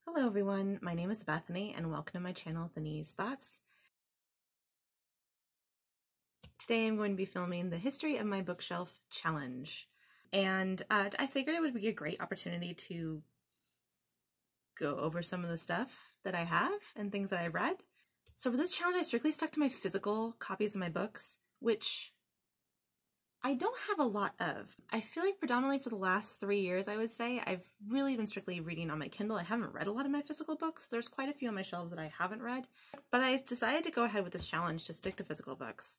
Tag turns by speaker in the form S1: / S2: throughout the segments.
S1: Hello everyone, my name is Bethany and welcome to my channel, Thany's Thoughts. Today I'm going to be filming the History of My Bookshelf Challenge. And I figured it would be a great opportunity to go over some of the stuff that I have and things that I've read. So for this challenge I strictly stuck to my physical copies of my books, which I don't have a lot of. I feel like predominantly for the last 3 years, I would say, I've really been strictly reading on my Kindle. I haven't read a lot of my physical books. There's quite a few on my shelves that I haven't read, but I decided to go ahead with this challenge to stick to physical books,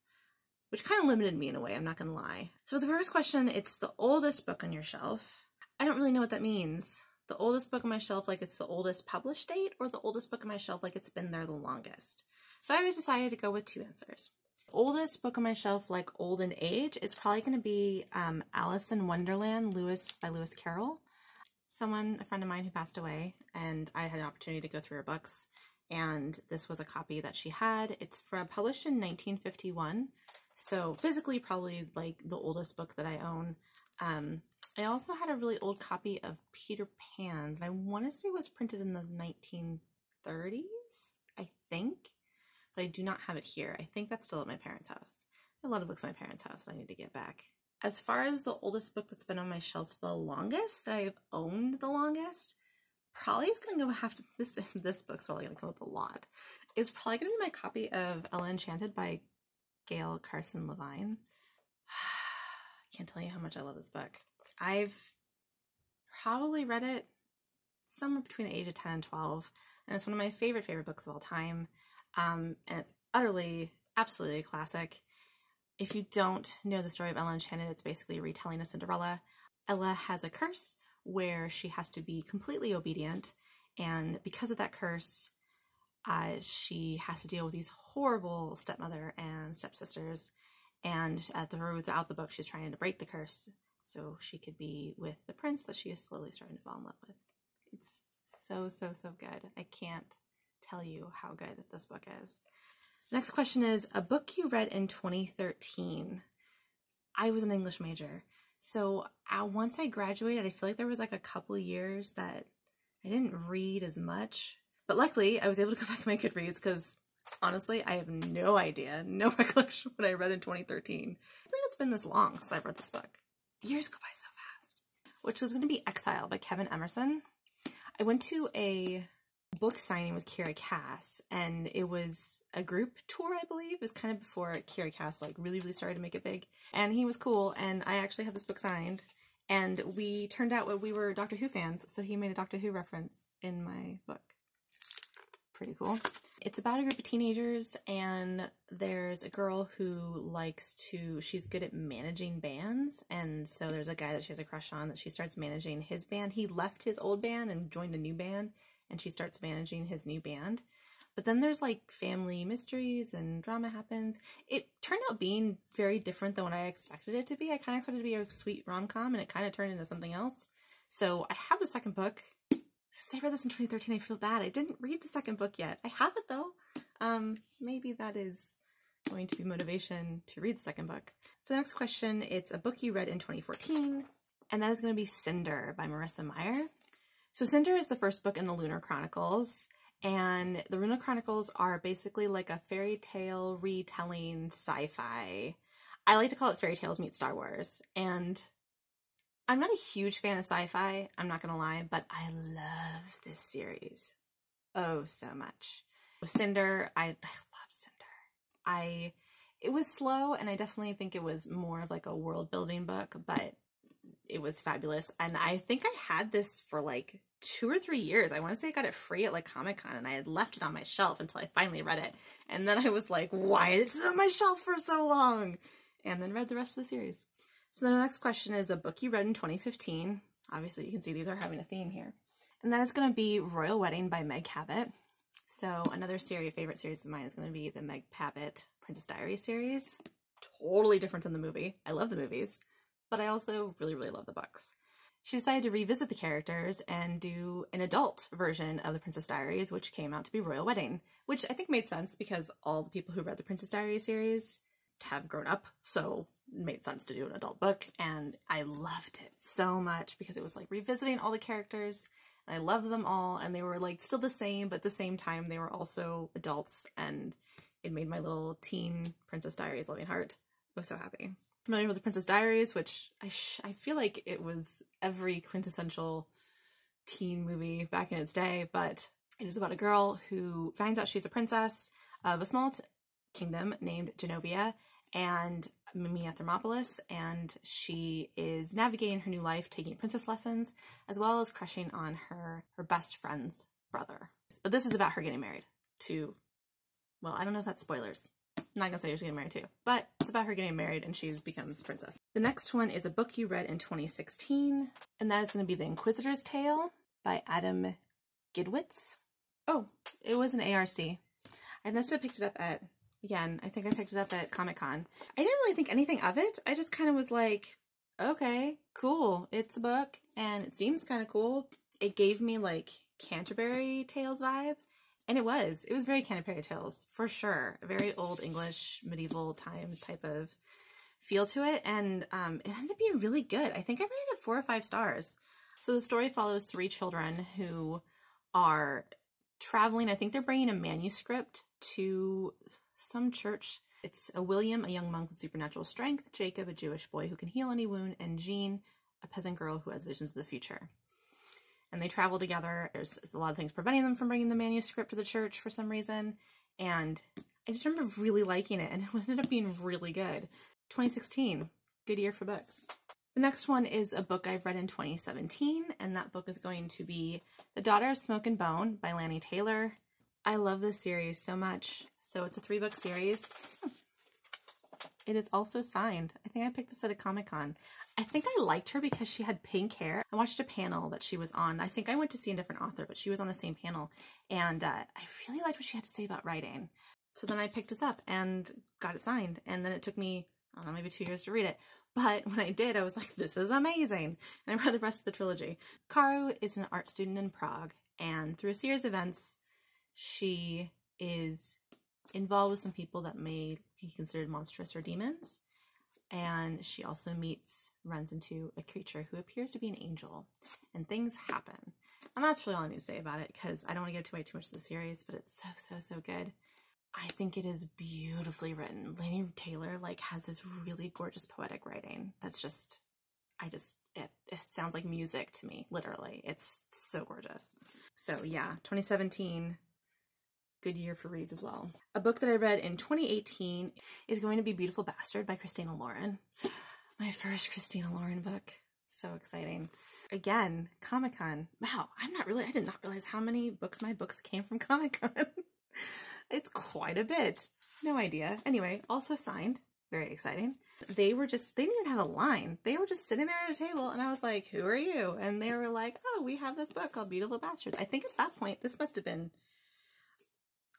S1: which kind of limited me in a way, I'm not gonna lie. So the first question, it's the oldest book on your shelf. I don't really know what that means. The oldest book on my shelf, like it's the oldest published date, or the oldest book on my shelf, like it's been there the longest. So I decided to go with two answers. Oldest book on my shelf, like old in age, is probably going to be Alice in Wonderland by Lewis Carroll. A friend of mine who passed away, and I had an opportunity to go through her books, and this was a copy that she had. It's published in 1951, so physically probably like the oldest book that I own. I also had a really old copy of Peter Pan that I want to say was printed in the 1930s, I think. But I do not have it here. I think that's still at my parents' house. I have a lot of books at my parents' house that I need to get back. As far as the oldest book that's been on my shelf the longest, that I've owned the longest, probably is going to go have to, this book's probably going to come up a lot. It's probably going to be my copy of Ella Enchanted by Gail Carson Levine. I can't tell you how much I love this book. I've probably read it somewhere between the age of 10 and 12, and it's one of my favorite books of all time. And it's absolutely a classic. If you don't know the story of Ella Enchanted, it's basically a retelling of Cinderella. Ella has a curse where she has to be completely obedient, and because of that curse, she has to deal with these horrible stepmother and stepsisters, and throughout the book she's trying to break the curse so she could be with the prince that she is slowly starting to fall in love with. It's so good. I can't tell you how good this book is. The next question is a book you read in 2013. I was an English major, so once I graduated, I feel like there was like a couple years that I didn't read as much, but luckily I was able to go back to my Goodreads because honestly I have no idea, no recollection of what I read in 2013. I think it's been this long since I've read this book. Years go by so fast. Which is going to be Exile by Kevin Emerson. I went to a book signing with Kiera Cass, and it was a group tour, I believe. It was kind of before Kiera Cass like really started to make it big, and he was cool, and I actually had this book signed, and we turned out we were Doctor Who fans, so he made a Doctor Who reference in my book. Pretty cool. It's about a group of teenagers, and there's a girl who she's good at managing bands, and so there's a guy that she has a crush on that she starts managing his band. He left his old band and joined a new band, and she starts managing his new band. But then there's like family mysteries and drama happens. It turned out being very different than what I expected it to be. I kind of expected it to be a sweet rom-com, and it kind of turned into something else. So I have the second book. Since I read this in 2013, I feel bad. I didn't read the second book yet. I have it though. Maybe that is going to be motivation to read the second book. For the next question, it's a book you read in 2014, and that is going to be Cinder by Marissa Meyer. So Cinder is the first book in the Lunar Chronicles, and the Lunar Chronicles are basically like a fairy tale retelling sci-fi. I like to call it fairy tales meet Star Wars, and I'm not a huge fan of sci-fi, I'm not gonna lie, but I love this series oh so much. With Cinder, I love Cinder. It was slow, and I definitely think it was more of like a world building book, but it was fabulous. And I think I had this for like 2 or 3 years. I want to say I got it free at like Comic-Con, and I had left it on my shelf until I finally read it. And then I was like, why did it sit on my shelf for so long? And then read the rest of the series. So then the next question is a book you read in 2015. Obviously you can see these are having a theme here. And that is going to be Royal Wedding by Meg Cabot. So another favorite series of mine is going to be the Meg Cabot Princess Diaries series. Totally different than the movie. I love the movies, but I also really love the books. She decided to revisit the characters and do an adult version of the Princess Diaries, which came out to be Royal Wedding, which I think made sense because all the people who read the Princess Diaries series have grown up, so it made sense to do an adult book, and I loved it so much because it was like revisiting all the characters And I loved them all, and they were like still the same, but at the same time they were also adults, and it made my little teen Princess Diaries loving heart. I was so happy. Familiar with the Princess Diaries, which I feel like it was every quintessential teen movie back in its day, but it is about a girl who finds out she's a princess of a small kingdom named Genovia and Mimi Thermopolis, and she is navigating her new life, taking princess lessons, as well as crushing on her best friend's brother. But this is about her getting married to, well, I don't know if that's spoilers. I'm not gonna say she's getting married too, but it's about her getting married and she becomes princess. The next one is a book you read in 2016, and that is going to be The Inquisitor's Tale by Adam Gidwitz. Oh, it was an ARC. I must have picked it up at, again, I think I picked it up at Comic-Con. I didn't really think anything of it. I just kind of was like, okay, cool. It's a book and it seems kind of cool. It gave me like Canterbury Tales vibe. And it was very Canterbury Tales, for sure. A very old English, medieval times type of feel to it. And it ended up being really good. I think I rated it 4 or 5 stars. So the story follows 3 children who are traveling. I think they're bringing a manuscript to some church. It's a William, a young monk with supernatural strength, Jacob, a Jewish boy who can heal any wound, and Jean, a peasant girl who has visions of the future. And they travel together. There's a lot of things preventing them from bringing the manuscript to the church for some reason. And I just remember really liking it, and it ended up being really good. 2016, good year for books. The next one is a book I've read in 2017, and that book is going to be The Daughter of Smoke and Bone by Lanny Taylor. I love this series so much. So it's a 3-book series. It is also signed. I think I picked this at a Comic-Con. I think I liked her because she had pink hair. I watched a panel that she was on. I think I went to see a different author, but she was on the same panel. And I really liked what she had to say about writing. So then I picked this up and got it signed. And then it took me, I don't know, maybe 2 years to read it. But when I did, I was like, this is amazing. And I read the rest of the trilogy. Karu is an art student in Prague. And through a series of events, she is involved with some people that may be considered monstrous or demons. And she also runs into a creature who appears to be an angel, and things happen. And that's really all I need to say about it, because I don't want to give away too much of the series, but it's so good. I think it is beautifully written. Lanny Taylor has this really gorgeous poetic writing. That's just, it sounds like music to me, literally. It's so gorgeous. So yeah, 2017, good year for reads as well. A book that I read in 2018 is going to be Beautiful Bastard by Christina Lauren. My first Christina Lauren book. So exciting. Again, Comic-Con. Wow, I did not realize how many books my books came from Comic-Con. It's quite a bit. No idea. Anyway, also signed. Very exciting. They didn't even have a line. They were just sitting there at a table, and I was like, who are you? And they were like, oh, we have this book called Beautiful Bastards. I think at that point, this must have been,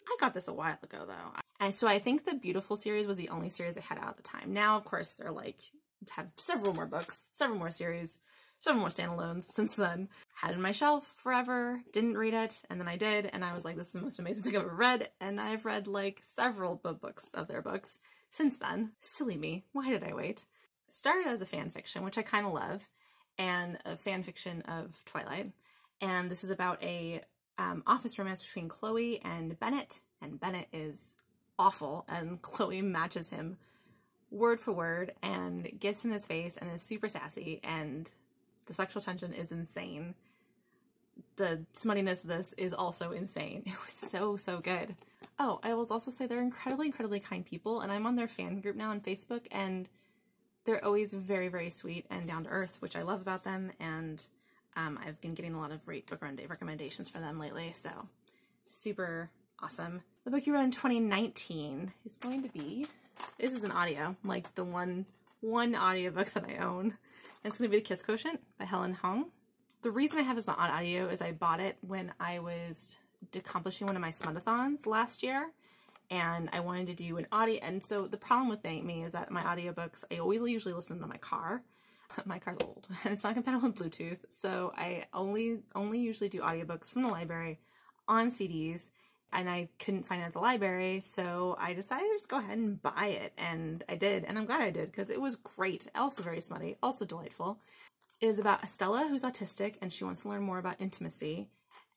S1: I got this a while ago, though. And so I think the Beautiful series was the only series I had out at the time. Now, of course, they're have several more books, several more series, several more standalones since then. Had it on my shelf forever, didn't read it, and then I did, and I was like, this is the most amazing thing I've ever read, and I've read several books of their books since then. Silly me, why did I wait? It started as a fan fiction, which I kind of love, and a fan fiction of Twilight, and this is about a office romance between Chloe and Bennett is awful, and Chloe matches him word for word and gets in his face and is super sassy, and the sexual tension is insane. The smuttiness of this is also insane. It was so good. Oh, I will also say they're incredibly kind people, and I'm on their fan group now on Facebook, and they're always very sweet and down to earth, which I love about them, and I've been getting a lot of great book recommendations for them lately, so super awesome. The book you read in 2019 is going to be, this is an audio, the one audiobook that I own. It's going to be The Kiss Quotient by Helen Hong. The reason I have this on audio is I bought it when I was accomplishing one of my smutathons last year, and I wanted to do an audio, and so the problem with me is that my audiobooks, I usually listen to them in my car. My car's old, and it's not compatible with Bluetooth, so I only usually do audiobooks from the library on CDs, and I couldn't find it at the library, so I decided to just go ahead and buy it, and I did, and I'm glad I did, because it was great. Also very smutty, also delightful. It is about Estella, who's autistic, and she wants to learn more about intimacy.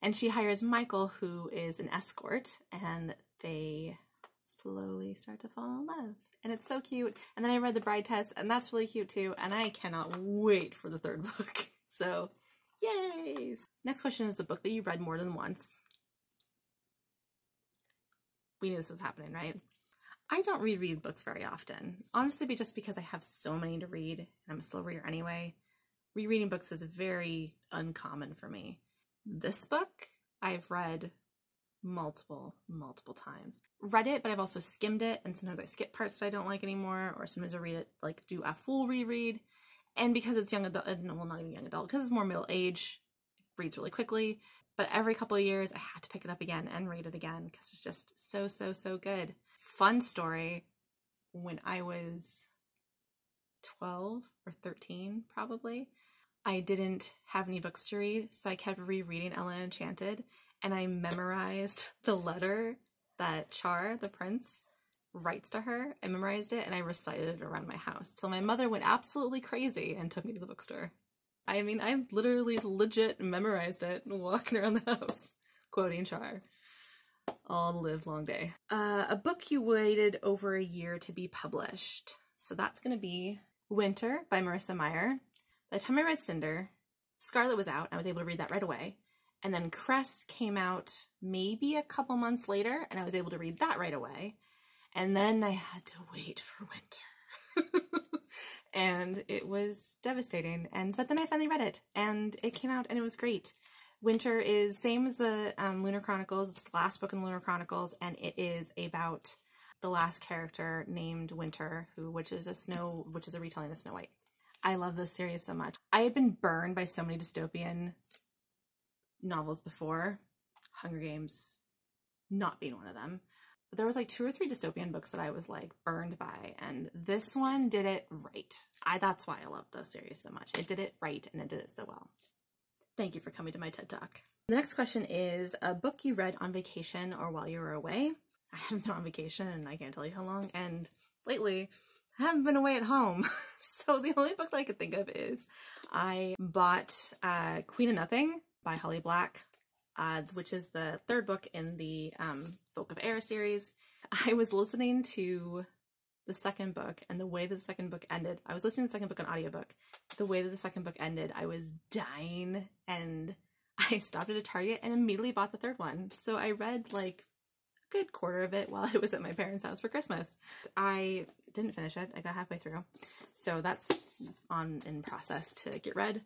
S1: And she hires Michael, who is an escort, and they slowly start to fall in love. And it's so cute. And then I read The Bride Test, and that's really cute too. And I cannot wait for the third book. So, yay! Next question is the book that you read more than once. We knew this was happening, right? I don't reread books very often. Honestly, just because I have so many to read, and I'm a slow reader anyway. Rereading books is very uncommon for me. This book, I've read multiple times. Read it, but I've also skimmed it, and sometimes I skip parts that I don't like anymore, or sometimes I read it, like, do a full reread. And because it's young adult, well, not even young adult, because it's more middle age, it reads really quickly. But every couple of years, I had to pick it up again and read it again, because it's just so good. Fun story, when I was 12 or 13, probably, I didn't have any books to read, so I kept rereading Ella Enchanted, and I memorized the letter that Char, the prince, writes to her. I memorized it, and I recited it around my house, till my mother went absolutely crazy and took me to the bookstore. I mean, I literally legit memorized it, walking around the house, quoting Char. All the live long day. A book you waited over a year to be published. So that's going to be Winter by Marissa Meyer. By the time I read Cinder, Scarlet was out, and I was able to read that right away. And then Cress came out maybe a couple months later, and I was able to read that right away. And then I had to wait for Winter. And it was devastating. But then I finally read it, and it came out, and it was great. Winter is same as the Lunar Chronicles. It's the last book in the Lunar Chronicles, and it is about the last character named Winter, which is a retelling of Snow White. I love this series so much. I had been burned by so many dystopian novels before, Hunger Games not being one of them. But there was like 2 or 3 dystopian books that I was like burned by, and this one did it right. That's why I love this series so much. It did it right, and it did it so well. Thank you for coming to my TED Talk. The next question is a book you read on vacation or while you were away. I haven't been on vacation, and I can't tell you how long, and lately I haven't been away at home. So the only book that I could think of is I bought Queen of Nothing by Holly Black, which is the 3rd book in the Folk of Air series. I was listening to the 2nd book, and the way that the 2nd book ended, I was listening to the 2nd book on audiobook. The way that the 2nd book ended, I was dying, and I stopped at a Target and immediately bought the 3rd one. So I read like a good quarter of it while I was at my parents' house for Christmas. I didn't finish it. I got halfway through. So that's in process to get read.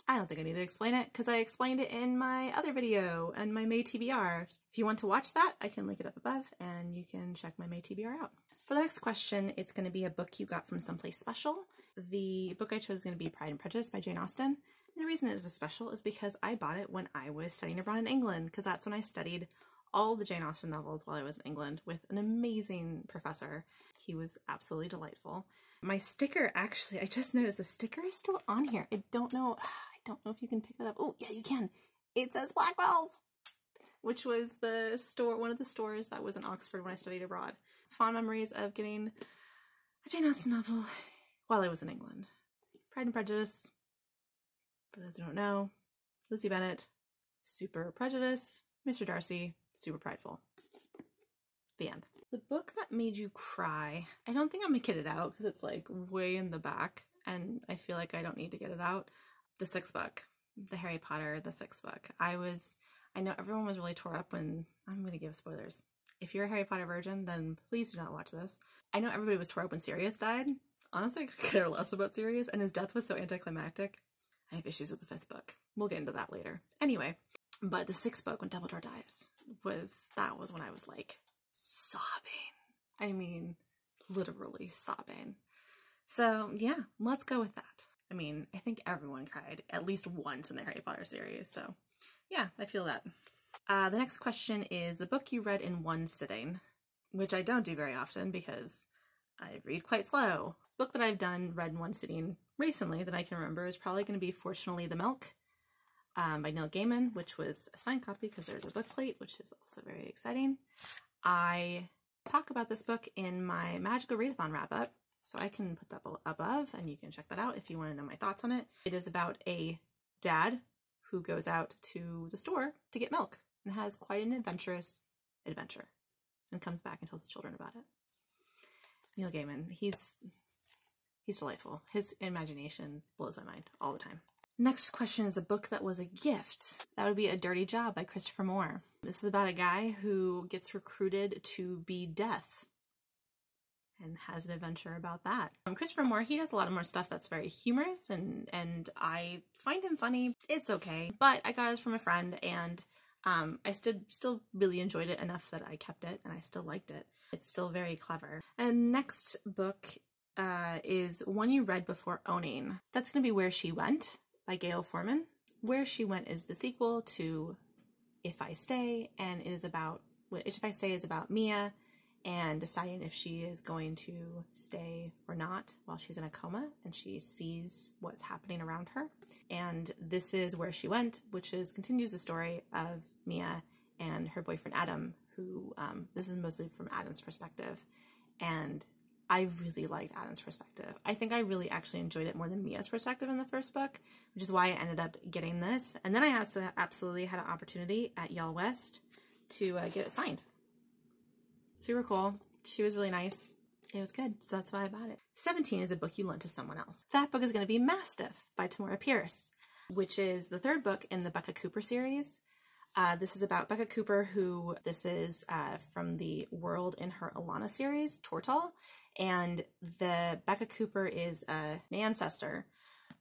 S1: I don't think I need to explain it because I explained it in my other video and my May TBR. If you want to watch that, I can link it up above and you can check my May TBR out. For the next question, it's going to be a book you got from someplace special. The book I chose is going to be Pride and Prejudice by Jane Austen. And the reason it was special is because I bought it when I was studying abroad in England, because that's when I studied all the Jane Austen novels while I was in England with an amazing professor. He was absolutely delightful. My sticker, actually, I just noticed the sticker is still on here. I don't know if you can pick that up. Oh, yeah, you can. It says Blackwell's, which was the store, one of the stores that was in Oxford when I studied abroad. Fond memories of getting a Jane Austen novel while I was in England. Pride and Prejudice, for those who don't know, Lizzie Bennet, super prejudice, Mr. Darcy, super prideful. The end. The book that made you cry, I don't think I'm gonna get it out because it's like way in the back and I feel like I don't need to get it out. The 6th book, the Harry Potter, the 6th book. I know everyone was really tore up when, I'm gonna give spoilers. If you're a Harry Potter virgin, then please do not watch this. I know everybody was tore up when Sirius died. Honestly, I could care less about Sirius, and his death was so anticlimactic. I have issues with the 5th book. We'll get into that later. Anyway, but the 6th book, when Dumbledore dies, was when I was like sobbing. I mean, literally sobbing. So yeah, let's go with that. I mean, I think everyone cried at least once in the Harry Potter series, so yeah, I feel that. The next question is the book you read in one sitting, which I don't do very often because I read quite slow. The book that I've read in one sitting recently that I can remember is probably going to be Fortunately the Milk by Neil Gaiman, which was a signed copy because there's a book plate, which is also very exciting. I talk about this book in my Magical Readathon wrap-up, So I can put that above and you can check that out if you want to know my thoughts on it. It is about a dad who goes out to the store to get milk and has quite an adventurous adventure and comes back and tells the children about it. Neil Gaiman, he's delightful. His imagination blows my mind all the time. Next question is a book that was a gift. That would be A Dirty Job by Christopher Moore. This is about a guy who gets recruited to be death and has an adventure about that. Christopher Moore, he does a lot of more stuff that's very humorous and I find him funny. It's okay, but I got it from a friend and I still really enjoyed it enough that I kept it and I still liked it. It's still very clever. And next book is One You Read Before Owning. That's going to be Where She Went by Gail Forman. Where She Went is the sequel to If I Stay, and it is about, If I Stay is about Mia and deciding if she is going to stay or not while she's in a coma and she sees what's happening around her. And this is Where She Went, which continues the story of Mia and her boyfriend Adam, who, this is mostly from Adam's perspective. And I really liked Adam's perspective. I think I really actually enjoyed it more than Mia's perspective in the first book, which is why I ended up getting this. And then I also absolutely had an opportunity at Yale West to get it signed. Super cool. She was really nice. It was good, so that's why I bought it. 17 is a book you lent to someone else. That book is going to be Mastiff by Tamora Pierce, which is the third book in the Becca Cooper series. This is about Becca Cooper, this is from the World in Her Alana series, Tortal, and the Becca Cooper is an ancestor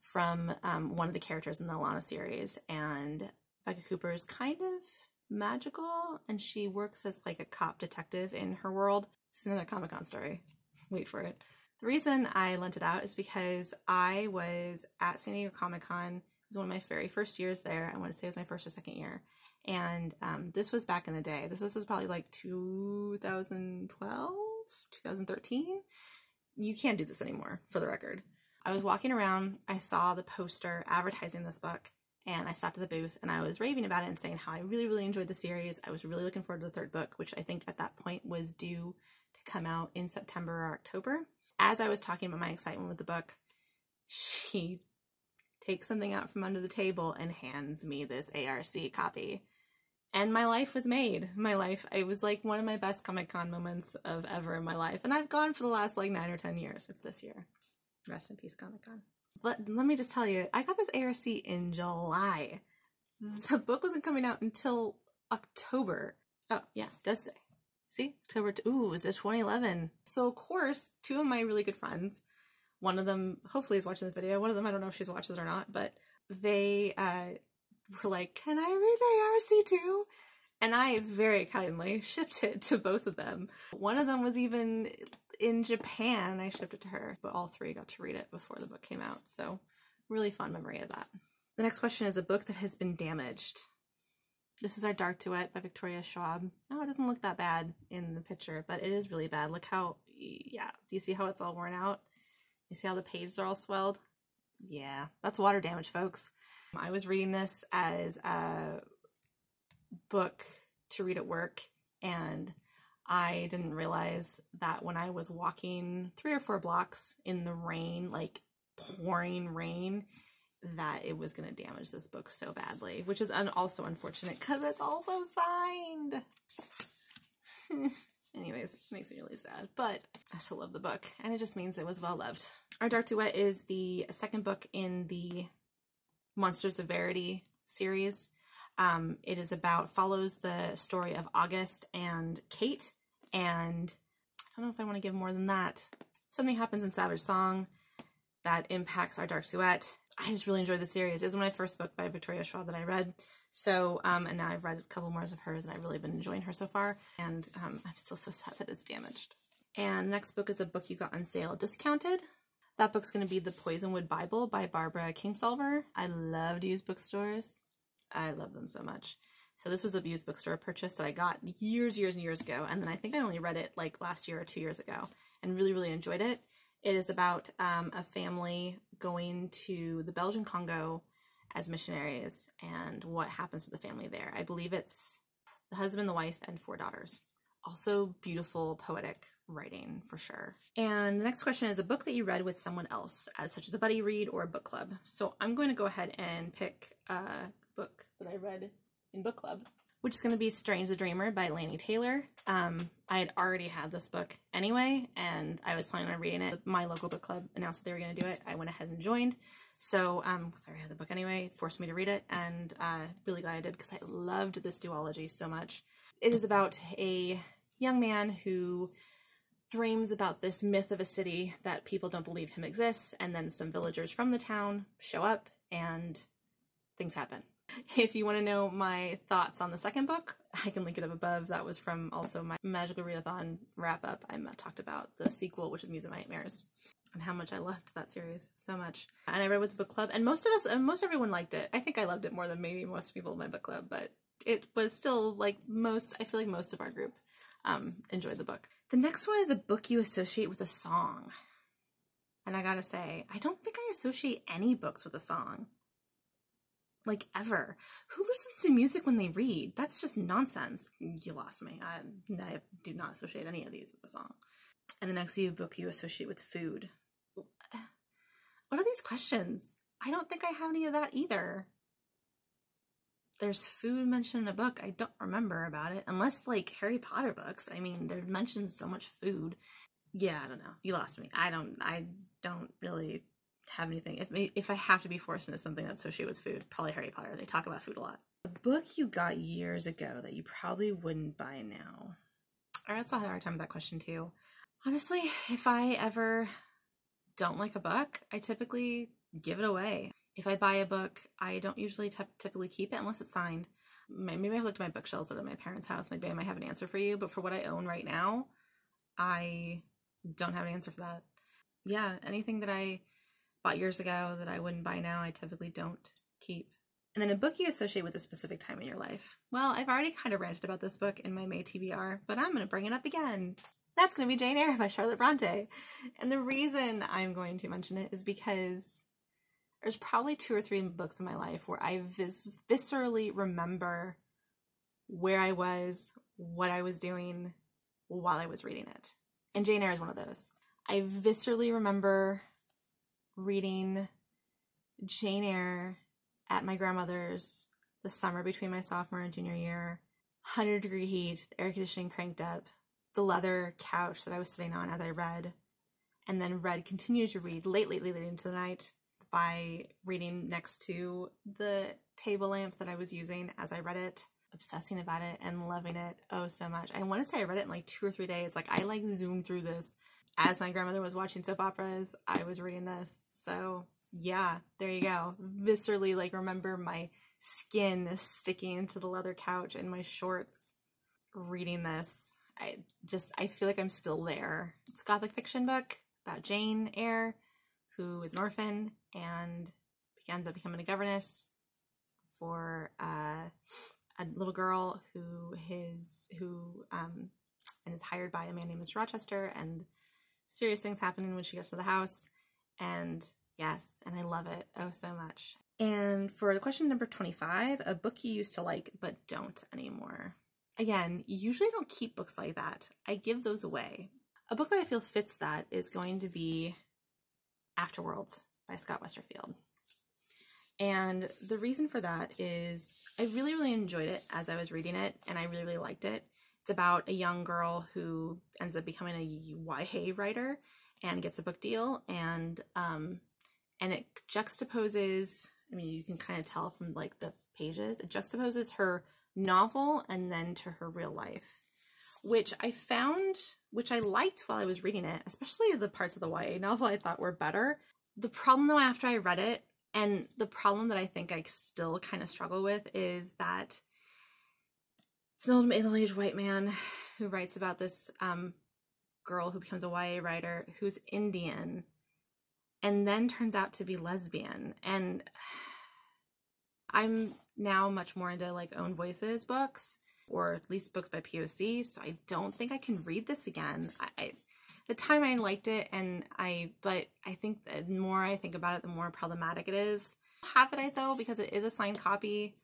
S1: from one of the characters in the Alana series, and Becca Cooper is kind of magical, and she works as like a cop detective in her world. It's another Comic-Con story. Wait for it. The reason I lent it out is because I was at San Diego Comic-Con. It was one of my very first years there. I want to say it was my first or second year. And this was back in the day. This was probably like 2012, 2013. You can't do this anymore, for the record. I was walking around. I saw the poster advertising this book. And I stopped at the booth and I was raving about it and saying how I really, really enjoyed the series. I was really looking forward to the third book, which I think at that point was due to come out in September or October. As I was talking about my excitement with the book, she takes something out from under the table and hands me this ARC copy. And my life was made. It was like one of my best Comic-Con moments of ever in my life. And I've gone for the last like 9 or 10 years. It's this year. Rest in peace, Comic-Con. But let me just tell you, I got this ARC in July. The book wasn't coming out until October. Oh, yeah, it does say. See? October, ooh, it was 2011. So, of course, 2 of my really good friends, one of them hopefully is watching this video, one of them, I don't know if she's watches it or not, but they were like, can I read the ARC too? And I very kindly shipped it to both of them. One of them was even in Japan. I shipped it to her, but all 3 got to read it before the book came out. So really fond memory of that. The next question is a book that has been damaged. This is Our Dark Duet by Victoria Schwab. Oh, it doesn't look that bad in the picture, but it is really bad. Look how, yeah, do you see how it's all worn out? You see how the pages are all swelled? Yeah, that's water damage, folks. I was reading this as a book to read at work, and I didn't realize that when I was walking 3 or 4 blocks in the rain, like pouring rain, that it was going to damage this book so badly, which is also unfortunate because it's also signed. Anyways, makes me really sad, but I still love the book, and it just means it was well loved. Our Dark Duet is the second book in the Monsters of Verity series. It is follows the story of August and Kate, and I don't know if I want to give more than that. Something happens in Savage Song that impacts Our Dark Duet. I just really enjoyed the series. It was my first book by Victoria Schwab that I read. So, and now I've read a couple more of hers, and I've really been enjoying her so far. And I'm still so sad that it's damaged. And the next book is a book you got on sale discounted. That book's going to be The Poisonwood Bible by Barbara Kingsolver. I loved used bookstores. I love them so much. So this was a used bookstore purchase that I got years and years ago. And then I think I only read it like last year or 2 years ago and really, really enjoyed it. It is about a family going to the Belgian Congo as missionaries and what happens to the family there. I believe it's the husband, the wife, and 4 daughters. Also beautiful, poetic writing for sure. And the next question is a book that you read with someone else, as such as a buddy read or a book club. So I'm going to go ahead and pick a book that I read in book club, which is going to be Strange the Dreamer by Laini Taylor. I had already had this book anyway, and I was planning on reading it. My local book club announced that they were going to do it. I went ahead and joined. So, sorry, I had the book anyway, forced me to read it, and really glad I did because I loved this duology so much. It is about a young man who dreams about this myth of a city that people don't believe him exists, and then some villagers from the town show up and things happen. If you want to know my thoughts on the second book, I can link it up above. That was from also my Magical Readathon wrap-up. I talked about the sequel, which is Muse of My Nightmares, and how much I loved that series so much. And I read with the book club, and most everyone liked it. I think I loved it more than maybe most people in my book club, but it was still like I feel like most of our group enjoyed the book. The next one is a book you associate with a song. And I gotta say, I don't think I associate any books with a song. Like, ever. Who listens to music when they read? That's just nonsense. You lost me. I do not associate any of these with a song. And the next book you associate with food. What are these questions? I don't think I have any of that either. There's food mentioned in a book. I don't remember about it. Unless, like, Harry Potter books. I mean, they're mentioned so much food. Yeah, I don't know. You lost me. I don't really have anything. If I have to be forced into something that's associated with food, probably Harry Potter. They talk about food a lot. A book you got years ago that you probably wouldn't buy now. I also had a hard time with that question too. Honestly, if I ever don't like a book, I typically give it away. If I buy a book, I don't usually typically keep it unless it's signed. Maybe I've looked at my bookshelves that are at my parents' house. Maybe I might have an answer for you, but for what I own right now, I don't have an answer for that. Yeah, anything that I bought years ago that I wouldn't buy now, I typically don't keep. And then a book you associate with a specific time in your life. Well, I've already kind of ranted about this book in my May TBR, but I'm going to bring it up again. That's going to be Jane Eyre by Charlotte Bronte. And the reason I'm going to mention it is because there's probably 2 or 3 books in my life where I viscerally remember where I was, what I was doing while I was reading it. And Jane Eyre is one of those. I viscerally remember reading Jane Eyre at my grandmother's the summer between my sophomore and junior year. 100-degree heat, the air conditioning cranked up, the leather couch that I was sitting on as I read, and then continued to read late into the night by reading next to the table lamp that I was using as I read it, obsessing about it and loving it oh so much. I want to say I read it in like 2 or 3 days. Like, I like zoomed through this. As my grandmother was watching soap operas, I was reading this. So yeah, there you go. Viscerally, like, remember my skin sticking to the leather couch and my shorts reading this. I feel like I'm still there. It's a gothic fiction book about Jane Eyre, who is an orphan and ends up becoming a governess for a little girl who is hired by a man named Mr. Rochester, and serious things happening when she gets to the house. And yes, and I love it oh so much. And for the question number 25, a book you used to like but don't anymore. Again, usually I don't keep books like that. I give those away. A book that I feel fits that is going to be Afterworlds by Scott Westerfield. And the reason for that is I really enjoyed it as I was reading it, and I really liked it. It's about a young girl who ends up becoming a YA writer and gets a book deal, and it juxtaposes, I mean, you can kind of tell from like the pages, it juxtaposes her novel and then to her real life, which I liked while I was reading it, especially the parts of the YA novel I thought were better. The problem though, after I read it, and the problem that I think I still kind of struggle with, is that it's an old middle-aged white man who writes about this girl who becomes a YA writer who's Indian and then turns out to be lesbian. And I'm now much more into like Own Voices books, or at least books by POC, so I don't think I can read this again. The time I liked it, but I think the more I think about it, the more problematic it is. Have it though, because it is a signed copy.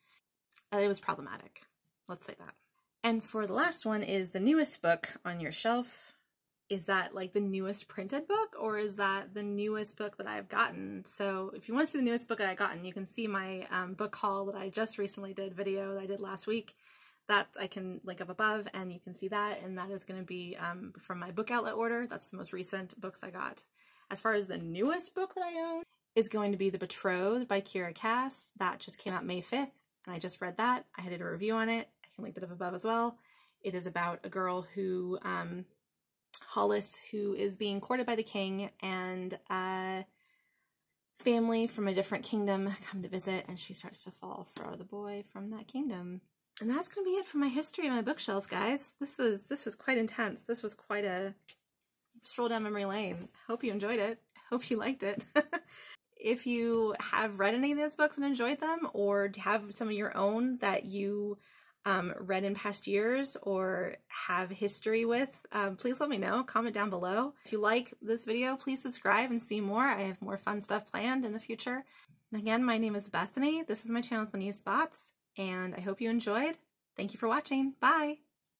S1: It was problematic. Let's say that. And for the last one is the newest book on your shelf. Is that like the newest printed book, or is that the newest book that I've gotten? So if you want to see the newest book that I've gotten, you can see my book haul that I just recently did, video that I did last week. That I can link up above, and you can see that, and that is going to be from my book outlet order. That's the most recent books I got. As far as the newest book that I own is going to be The Betrothed by Kira Cass. That just came out May 5th, and I just read that. I did a review on it. I can link that up above as well. It is about a girl who, Hollis, who is being courted by the king, and family from a different kingdom come to visit, and she starts to fall for the boy from that kingdom. And that's going to be it for my history of my bookshelves, guys. This was quite intense. This was quite a stroll down memory lane. Hope you enjoyed it. Hope you liked it. If you have read any of these books and enjoyed them, or have some of your own that you read in past years or have history with, please let me know. Comment down below. If you like this video, please subscribe and see more. I have more fun stuff planned in the future. Again, my name is Bethany. This is my channel, Thany's Thoughts, and I hope you enjoyed. Thank you for watching. Bye!